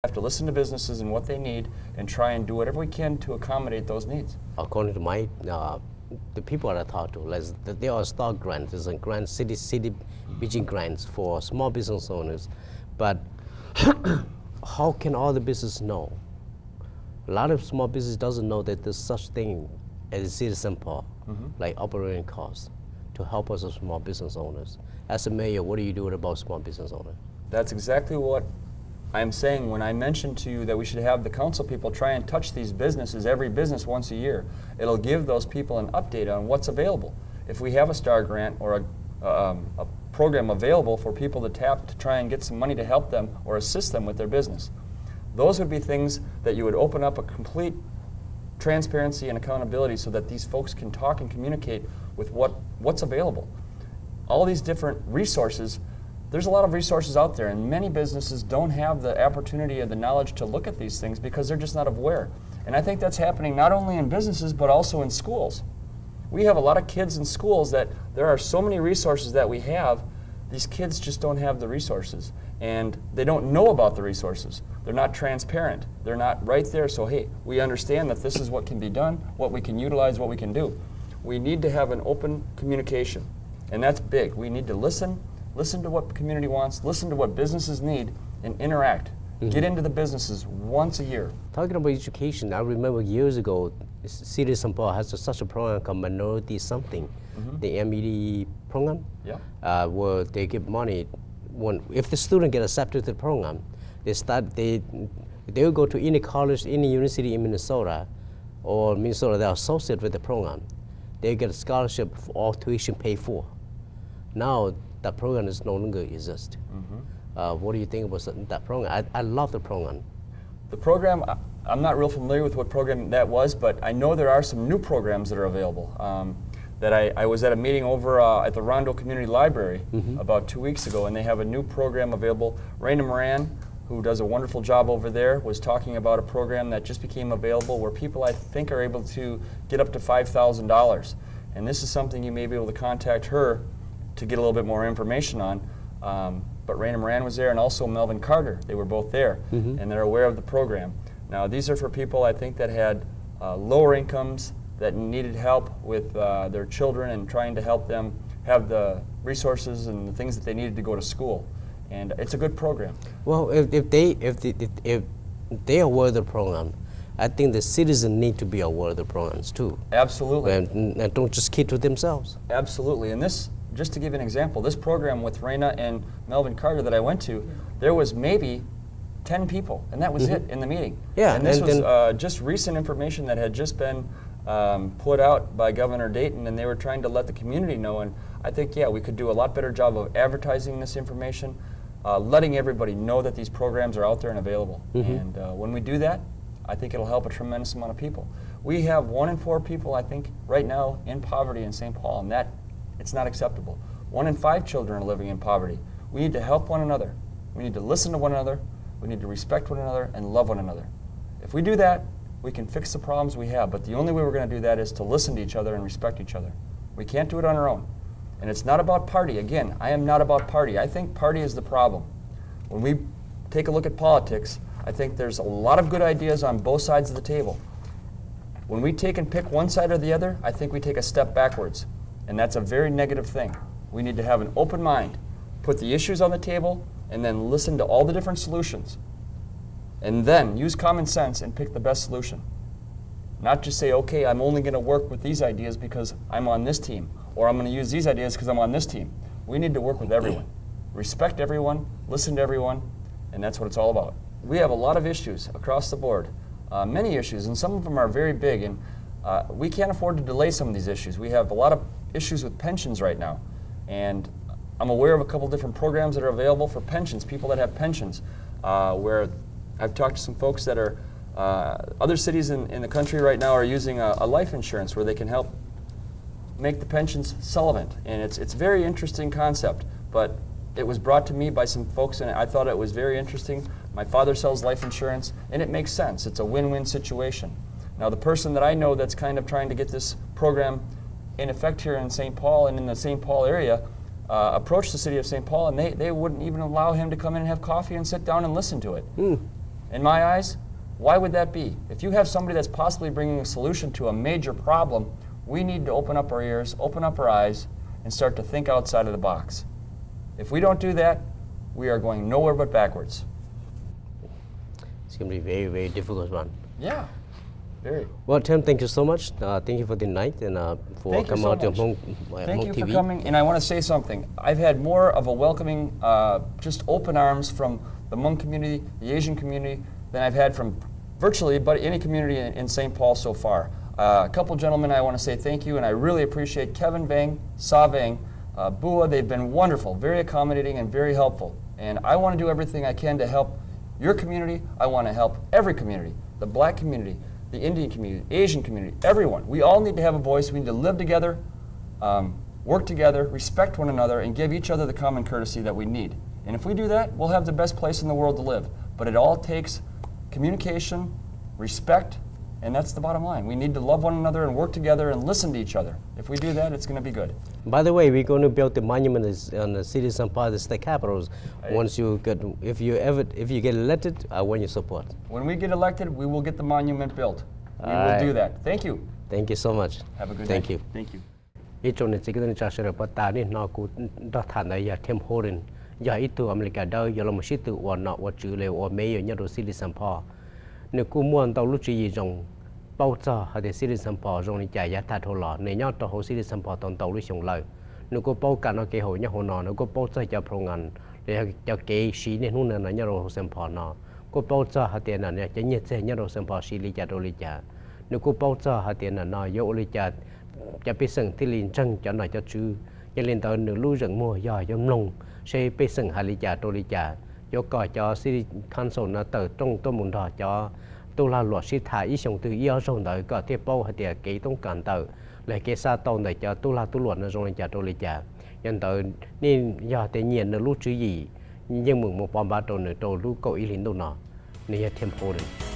have to listen to businesses and what they need and try and do whatever we can to accommodate those needs. According to my, the people I talk to, there are stock grants, there's a grant, city beaching grants for small business owners, but how can all the business know? A lot of small business doesn't know that there's such thing as a citizen pool, like operating costs, to help us as small business owners. As a mayor, what do you do about small business owners? That's exactly what I'm saying when I mentioned to you that we should have the council people try and touch these businesses, every business once a year. It'll give those people an update on what's available. If we have a STAR grant or a program available for people to tap to try and get some money to help them or assist them with their business, those would be things that you would open up a complete transparency and accountability so that these folks can talk and communicate with what's available. All these different resources, there's a lot of resources out there, and many businesses don't have the opportunity or the knowledge to look at these things because they're just not aware. And I think that's happening not only in businesses but also in schools. We have a lot of kids in schools that there are so many resources that we have, these kids just don't have the resources. And they don't know about the resources. They're not transparent. They're not right there, so hey, we understand that this is what can be done, what we can utilize, what we can do. We need to have an open communication, and that's big. We need to listen to what the community wants, listen to what businesses need, and interact. Get into the businesses once a year. Talking about education, I remember years ago, City of St. Paul has such a program called Minority Something, the MED program, where they give money. If the student get accepted to the program, they will go to any college, any university in Minnesota, or Minnesota, they're associated with the program. They get a scholarship for all tuition paid for. Now, that program is no longer exist. What do you think about that program? I love the program. The program, I'm not real familiar with what program that was, but I know there are some new programs that are available. I was at a meeting over at the Rondo Community Library about 2 weeks ago, and they have a new program available. Raina Moran, who does a wonderful job over there, was talking about a program that just became available where people, I think, are able to get up to $5,000. And this is something you may be able to contact her to get a little bit more information on. But Raina Moran was there, and also Melvin Carter. They were both there, and they're aware of the program. Now, these are for people, I think, that had lower incomes, that needed help with their children and trying to help them have the resources and the things that they needed to go to school. And it's a good program. Well, if they are aware of the program, I think the citizens need to be aware of the programs too. Absolutely. And don't just keep to themselves. Absolutely. And this, just to give you an example, this program with Raina and Melvin Carter that I went to, there was maybe 10 people, and that was it in the meeting. Yeah, and this was just recent information that had just been put out by Governor Dayton, and they were trying to let the community know. And I think, yeah, we could do a lot better job of advertising this information, letting everybody know that these programs are out there and available. And when we do that, I think it'll help a tremendous amount of people. We have 1 in 4 people, I think, right now in poverty in St. Paul, and that it's not acceptable. 1 in 5 children are living in poverty. We need to help one another. We need to listen to one another. We need to respect one another and love one another. If we do that, we can fix the problems we have, but the only way we're going to do that is to listen to each other and respect each other. We can't do it on our own. And it's not about party. Again, I am not about party. I think party is the problem. When we take a look at politics, I think there's a lot of good ideas on both sides of the table. When we take and pick one side or the other, I think we take a step backwards. And that's a very negative thing. We need to have an open mind, put the issues on the table, and then listen to all the different solutions. And then use common sense and pick the best solution. Not just say, okay, I'm only going to work with these ideas because I'm on this team, or I'm going to use these ideas because I'm on this team. We need to work with everyone. Respect everyone, listen to everyone, and that's what it's all about. We have a lot of issues across the board, many issues, and some of them are very big, and we can't afford to delay some of these issues. We have a lot of issues with pensions right now, and I'm aware of a couple different programs that are available for pensions, people that have pensions, where I've talked to some folks that are, other cities in the country right now are using a life insurance where they can help make the pensions solvent. And it's a very interesting concept, but it was brought to me by some folks and I thought it was very interesting. My father sells life insurance and it makes sense. It's a win-win situation. Now the person that I know that's kind of trying to get this program in effect here in St. Paul and in the St. Paul area approached the city of St. Paul and they wouldn't even allow him to come in and have coffee and sit down and listen to it. In my eyes, why would that be? If you have somebody that's possibly bringing a solution to a major problem, we need to open up our ears, open up our eyes, and start to think outside of the box. If we don't do that, we are going nowhere but backwards. It's going to be very, very difficult one. Yeah, very. Well, Tim, thank you so much. Thank you for the night and for coming out to Hmong Thank you TV. for coming, and I want to say something. I've had more of a welcoming, just open arms from the Hmong community, the Asian community, than I've had from virtually any community in St. Paul so far. A couple gentlemen, I want to say thank you, and I really appreciate Kevin Vang, Sa Vang, Bua. They've been wonderful, very accommodating, and very helpful. And I want to do everything I can to help your community. I want to help every community, the black community, the Indian community, Asian community, everyone. We all need to have a voice. We need to live together, work together, respect one another, and give each other the common courtesy that we need. And if we do that, we'll have the best place in the world to live. But it all takes communication, respect, and that's the bottom line. We need to love one another and work together and listen to each other. If we do that, it's going to be good. By the way, we're going to build the monument on the city of St. Paul, the state capitals. Once you get, if you get elected, I want your support. When we get elected, we will get the monument built. We will do that. Thank you. Thank you so much. Have a good Thank day. you. Thank you. Ít trong này chỉ cần trả lời bắt ta đi nó cũng đã thành này thêm Holden giờ ít từ America đâu giờ là một số từ quan nọ quan chữ lệ quan mấy ở nhà đồ city St. Paul nếu cũng muốn tàu lúc gì trong bao giờ hay để city St. Paul trong này chạy giá thật hồ lọ nếu nhau tàu hồ city St. Paul toàn tàu lúc xong lời nếu có bao cả nó cái hồ nhà hồ nọ nếu có bao giờ cho phong ngàn để cho cái xí nên hôm nay nó nhà đồ St. Paul nọ có bao giờ hay tiền là nhà nhiệt sẽ nhà đồ St. Paul xí lý trả đồ lý trả nếu có bao giờ hay tiền là nó yếu lý trảจะไปสั่งที่ลินจังจะหน่อยจะชื่อยังเล่นตอนหนึ่งลู่จังมัวยอยมลงใช้ไปสั่งฮาริจาโตริจายกก่อจอซิคันโซนเตอร์ตรงตัวมุนดอจอตัวลาหลวดสิถ่ายอีส่งตัวยี่ห้อส่งเตอร์ก็เทียบเป้าให้เดียกี่ต้องการเตอร์เลยเกซาตอนเตอร์จอตัวลาตัวหลวดในโรงเรียนจาโตริจายันเตอร์นี่ยอแต่เงียนในลู่ชื่อยี่ยังมึงมองปอมบาโตหนึ่งโตลู่เกาอีลินตัวหนอนี่เทียมโฮเดน